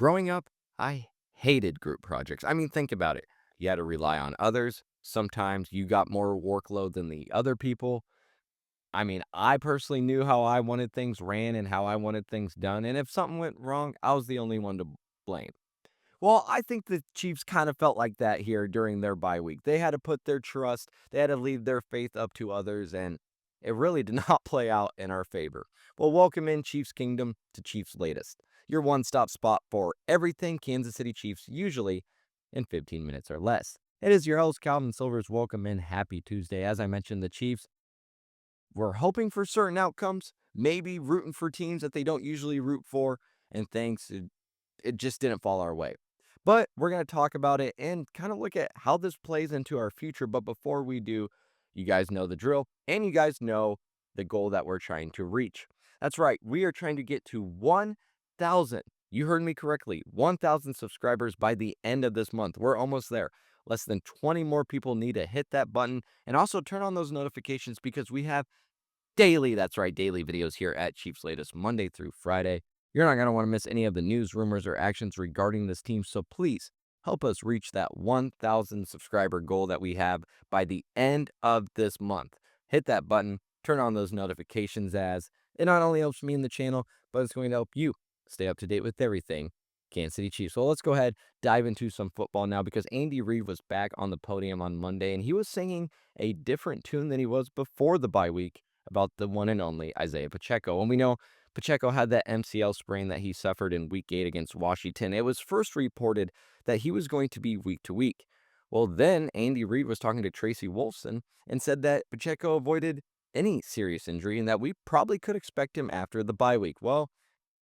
Growing up, I hated group projects. I mean, think about it. You had to rely on others. Sometimes you got more workload than the other people. I mean, I personally knew how I wanted things ran and how I wanted things done. And if something went wrong, I was the only one to blame. Well, I think the Chiefs kind of felt like that here during their bye week. They had to put their trust, they had to leave their faith up to others, and it really did not play out in our favor. Well, welcome in Chiefs Kingdom to Chiefs Latest, your one stop spot for everything Kansas City Chiefs, usually in 15 minutes or less. It is your host, Calvin Silvers. Welcome in. Happy Tuesday. As I mentioned, the Chiefs were hoping for certain outcomes, maybe rooting for teams that they don't usually root for, and thanks, it just didn't fall our way. But we're going to talk about it and kind of look at how this plays into our future. But before we do, you guys know the drill and you guys know the goal that we're trying to reach. That's right. We are trying to get to 1,000. You heard me correctly. 1,000 subscribers by the end of this month. We're almost there. Less than 20 more people need to hit that button and also turn on those notifications because we have daily, that's right, daily videos here at Cheifs Latest, Monday through Friday. You're not going to want to miss any of the news, rumors, or actions regarding this team, so please help us reach that 1,000 subscriber goal that we have by the end of this month. Hit that button, turn on those notifications as it not only helps me in the channel, but it's going to help you stay up to date with everything Kansas City Chiefs. So let's go ahead, dive into some football now because Andy Reid was back on the podium on Monday and he was singing a different tune than he was before the bye week about the one and only Isaiah Pacheco. And we know Pacheco had that MCL sprain that he suffered in week 8 against Washington. It was first reported that he was going to be week to week. Well, then Andy Reid was talking to Tracy Wolfson and said that Pacheco avoided any serious injury and that we probably could expect him after the bye week. Well,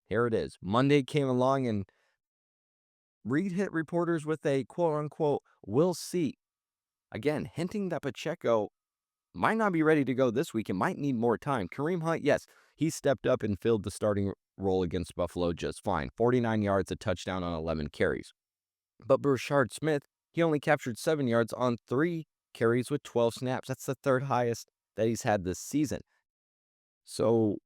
here it is. Monday came along and Reid hit reporters with a quote unquote, "we'll see." Again, hinting that Pacheco might not be ready to go this week and might need more time. Kareem Hunt, yes, he stepped up and filled the starting role against Buffalo just fine. 49 yards, a touchdown on 11 carries. But Brashard Smith, he only captured 7 yards on 3 carries with 12 snaps. That's the third highest that he's had this season. So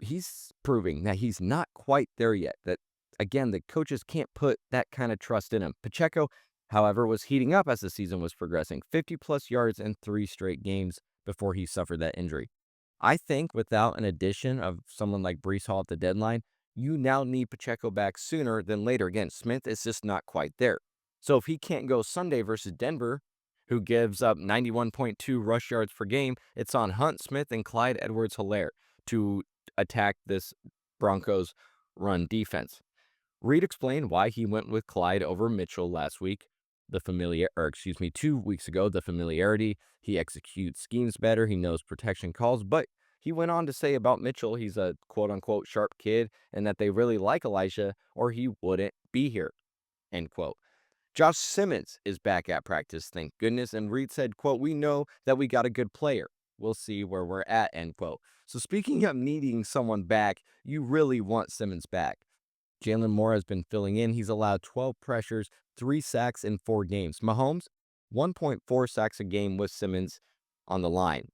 he's proving that he's not quite there yet. That, again, the coaches can't put that kind of trust in him. Pacheco, however, was heating up as the season was progressing. 50-plus yards in 3 straight games before he suffered that injury. I think without an addition of someone like Breece Hall at the deadline, you now need Pacheco back sooner than later. Again, Smith is just not quite there. So if he can't go Sunday versus Denver, who gives up 91.2 rush yards per game, it's on Hunt, Smith, and Clyde Edwards-Helaire to attack this Broncos run defense. Reid explained why he went with Clyde over Mitchell last week. 2 weeks ago, the familiarity. He executes schemes better. He knows protection calls, but he went on to say about Mitchell, he's a quote unquote sharp kid and that they really like Elijah or he wouldn't be here, end quote. Josh Simmons is back at practice, thank goodness. And Reid said, quote, "we know that we got a good player. We'll see where we're at," end quote. So speaking of needing someone back, you really want Simmons back. Jalen Moore has been filling in. He's allowed 12 pressures, 3 sacks in 4 games. Mahomes, 1.4 sacks a game with Simmons on the line.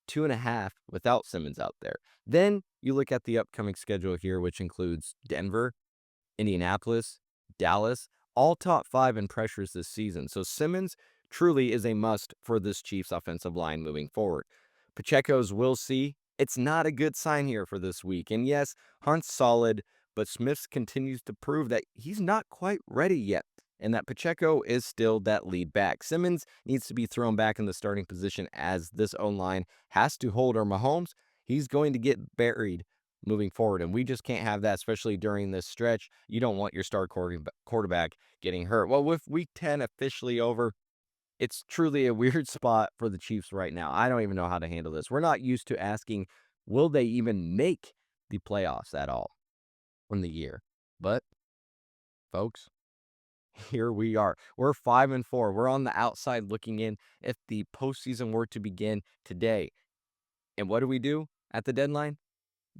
2.5 without Simmons out there. Then you look at the upcoming schedule here, which includes Denver, Indianapolis, Dallas, all top 5 in pressures this season. So Simmons truly is a must for this Chiefs offensive line moving forward. Pacheco's we'll see. It's not a good sign here for this week. And yes, Hunt's solid, but Smith's continues to prove that he's not quite ready yet and that Pacheco is still that lead back. Simmons needs to be thrown back in the starting position as this O-line has to hold, or Mahomes, he's going to get buried moving forward. And we just can't have that, especially during this stretch. You don't want your star quarterback getting hurt. Well, with week 10 officially over, it's truly a weird spot for the Chiefs right now. I don't even know how to handle this. We're not used to asking, will they even make the playoffs at all in the year? But, folks, here we are. We're 5-4. We're on the outside looking in if the postseason were to begin today. And what do we do at the deadline?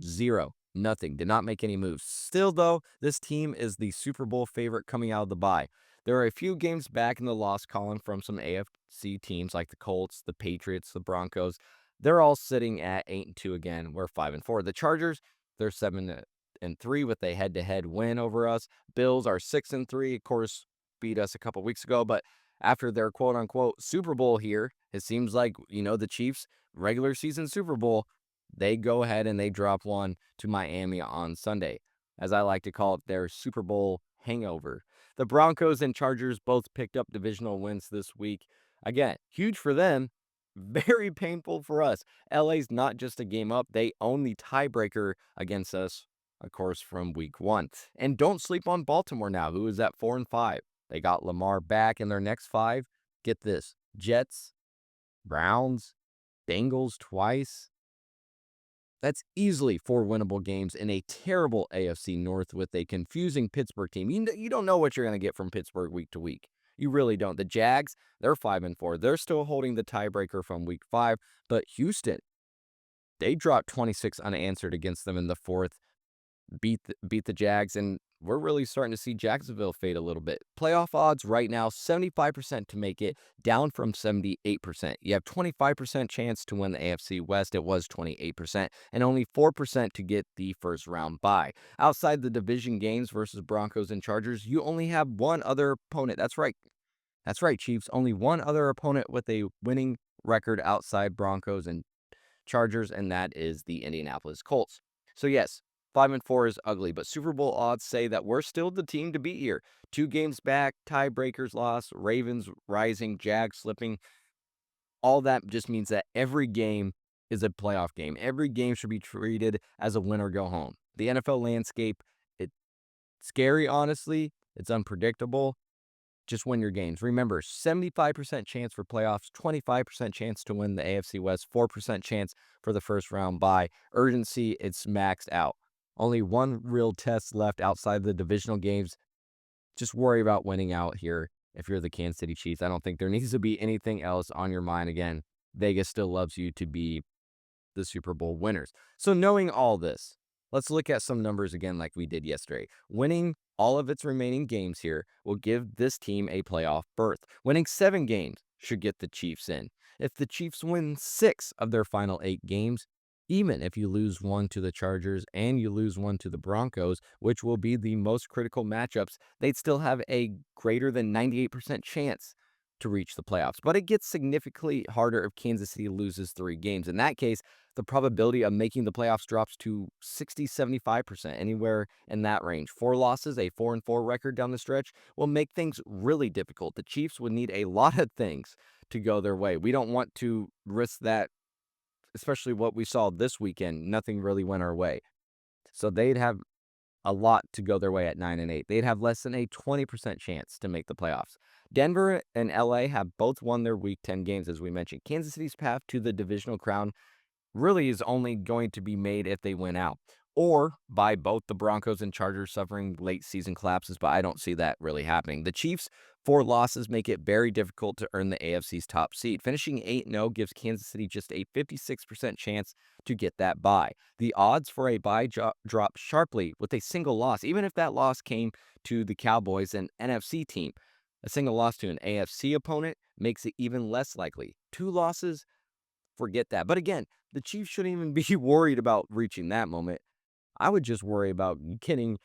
Zero. Nothing. Did not make any moves. Still, though, this team is the Super Bowl favorite coming out of the bye. There are a few games back in the loss column from some AFC teams like the Colts, the Patriots, the Broncos. They're all sitting at 8-2 again. We're 5-4. The Chargers, they're 6-3 with a head-to-head win over us. Bills are 6-3, of course, beat us a couple weeks ago, but after their quote-unquote Super Bowl here, it seems like, the Chiefs regular season Super Bowl, they go ahead and they drop one to Miami on Sunday. As I like to call it, their Super Bowl hangover. The Broncos and Chargers both picked up divisional wins this week. Again, huge for them, very painful for us. LA's not just a game up, they own the tiebreaker against us, of course, from week 1. And don't sleep on Baltimore now, who is at 4-5. They got Lamar back in their next 5. Get this: Jets, Browns, Bengals twice. That's easily 4 winnable games in a terrible AFC North with a confusing Pittsburgh team. You don't know what you're going to get from Pittsburgh week to week. You really don't. The Jags, they're 5-4. They're still holding the tiebreaker from week 5. But Houston, they dropped 26 unanswered against them in the 4th. Beat the Jags, and we're really starting to see Jacksonville fade a little bit. Playoff odds right now, 75% to make it, down from 78%. You have 25% chance to win the AFC West. It was 28%, and only 4% to get the first round bye. Outside the division games versus Broncos and Chargers, you only have one other opponent. That's right. That's right, Chiefs. Only one other opponent with a winning record outside Broncos and Chargers, and that is the Indianapolis Colts. So yes, 5-4 is ugly, but Super Bowl odds say that we're still the team to beat here. 2 games back, tiebreakers lost, Ravens rising, Jags slipping. All that just means that every game is a playoff game. Every game should be treated as a win or go home. The NFL landscape, it's scary, honestly. It's unpredictable. Just win your games. Remember, 75% chance for playoffs, 25% chance to win the AFC West, 4% chance for the first round bye. Urgency, it's maxed out. Only one real test left outside the divisional games. Just worry about winning out here if you're the Kansas City Chiefs. I don't think there needs to be anything else on your mind. Again, Vegas still loves you to be the Super Bowl winners. So knowing all this, let's look at some numbers again like we did yesterday. Winning all of its remaining games here will give this team a playoff berth. Winning 7 games should get the Chiefs in. If the Chiefs win 6 of their final 8 games, even if you lose 1 to the Chargers and you lose 1 to the Broncos, which will be the most critical matchups, they'd still have a greater than 98% chance to reach the playoffs. But it gets significantly harder if Kansas City loses 3 games. In that case, the probability of making the playoffs drops to 60-75%, anywhere in that range. 4 losses, a 4-4 record down the stretch, will make things really difficult. The Chiefs would need a lot of things to go their way. We don't want to risk that, especially what we saw this weekend. Nothing really went our way. So they'd have a lot to go their way at 9-8. They'd have less than a 20% chance to make the playoffs. Denver and LA have both won their Week 10 games, as we mentioned. Kansas City's path to the divisional crown really is only going to be made if they win out, or by both the Broncos and Chargers suffering late season collapses, but I don't see that really happening. The Chiefs' 4 losses make it very difficult to earn the AFC's top seed. Finishing 8-0 gives Kansas City just a 56% chance to get that bye. The odds for a bye drop sharply with a single loss, even if that loss came to the Cowboys, an NFC team. A single loss to an AFC opponent makes it even less likely. 2 losses, forget that. But again, the Chiefs shouldn't even be worried about reaching that moment. I would just worry about getting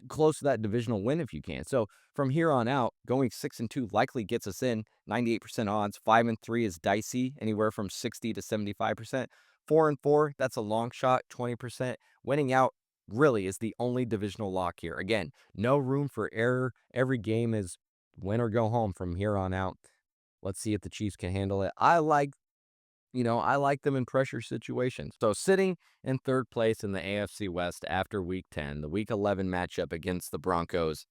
close to that divisional win if you can. So from here on out, going 6-2 likely gets us in. 98% odds. 5-3 is dicey, anywhere from 60 to 75%. 4-4, that's a long shot, 20%. Winning out really is the only divisional lock here. Again, no room for error. Every game is win or go home from here on out. Let's see if the Chiefs can handle it. I like them in pressure situations. So sitting in 3rd place in the AFC West after Week 10, the Week 11 matchup against the Broncos,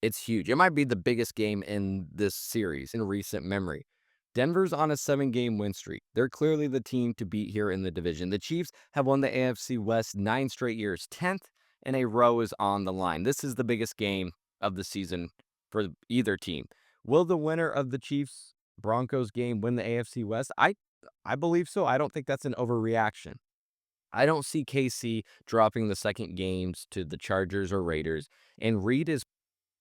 it's huge. It might be the biggest game in this series in recent memory. Denver's on a 7-game win streak. They're clearly the team to beat here in the division. The Chiefs have won the AFC West 9 straight years. 10th in a row is on the line. This is the biggest game of the season for either team. Will the winner of the Chiefs Broncos game win the AFC West? I believe so. I don't think that's an overreaction. I don't see KC dropping the second games to the Chargers or Raiders. And Reed is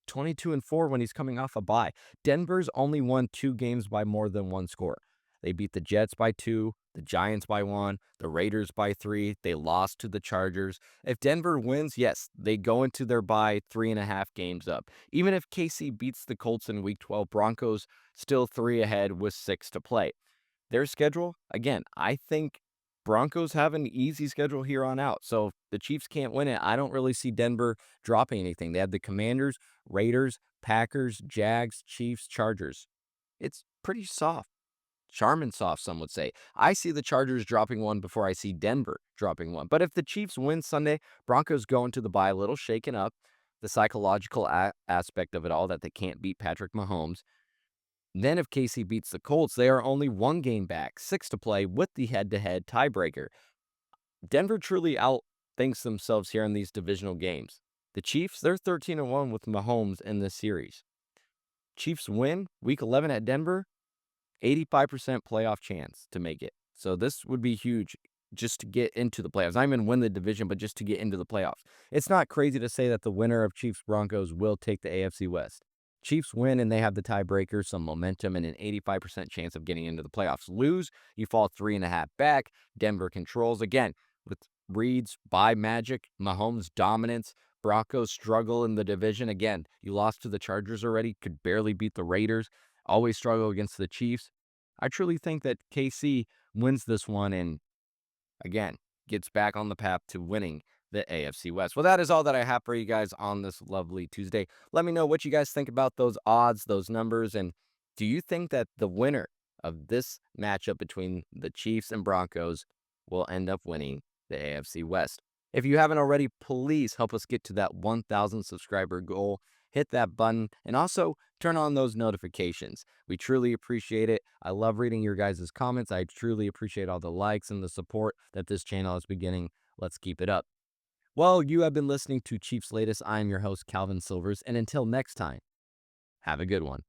22-4 when he's coming off a bye. Denver's only won 2 games by more than 1 score. They beat the Jets by 2, the Giants by 1, the Raiders by 3. They lost to the Chargers. If Denver wins, yes, they go into their bye 3.5 games up. Even if KC beats the Colts in Week 12, Broncos still 3 ahead with 6 to play. Their schedule, again, I think Broncos have an easy schedule here on out. So if the Chiefs can't win it, I don't really see Denver dropping anything. They have the Commanders, Raiders, Packers, Jags, Chiefs, Chargers. It's pretty soft. Charmin soft, some would say. I see the Chargers dropping one before I see Denver dropping one. But if the Chiefs win Sunday, Broncos go into the bye a little shaken up. The psychological aspect of it all, that they can't beat Patrick Mahomes. Then if KC beats the Colts, they are only 1 game back, 6 to play with the head-to-head tiebreaker. Denver truly outthinks themselves here in these divisional games. The Chiefs, they're 13-1 with Mahomes in this series. Chiefs win Week 11 at Denver, 85% playoff chance to make it. So this would be huge just to get into the playoffs. Not even win the division, but just to get into the playoffs. It's not crazy to say that the winner of Chiefs-Broncos will take the AFC West. Chiefs win and they have the tiebreaker, some momentum, and an 85% chance of getting into the playoffs. Lose, you fall 3.5 back. Denver controls. Again, with Reed's by magic, Mahomes' dominance, Broncos struggle in the division. Again, you lost to the Chargers already, could barely beat the Raiders, always struggle against the Chiefs. I truly think that KC wins this one and, again, gets back on the path to winning the AFC West. Well, that is all that I have for you guys on this lovely Tuesday. Let me know what you guys think about those odds, those numbers, and do you think that the winner of this matchup between the Chiefs and Broncos will end up winning the AFC West? If you haven't already, please help us get to that 1,000 subscriber goal. Hit that button and also turn on those notifications. We truly appreciate it. I love reading your guys' comments. I truly appreciate all the likes and the support that this channel is beginning. Let's keep it up. Well, you have been listening to Cheifs Latest. I am your host, Calvin Silvers, and until next time, have a good one.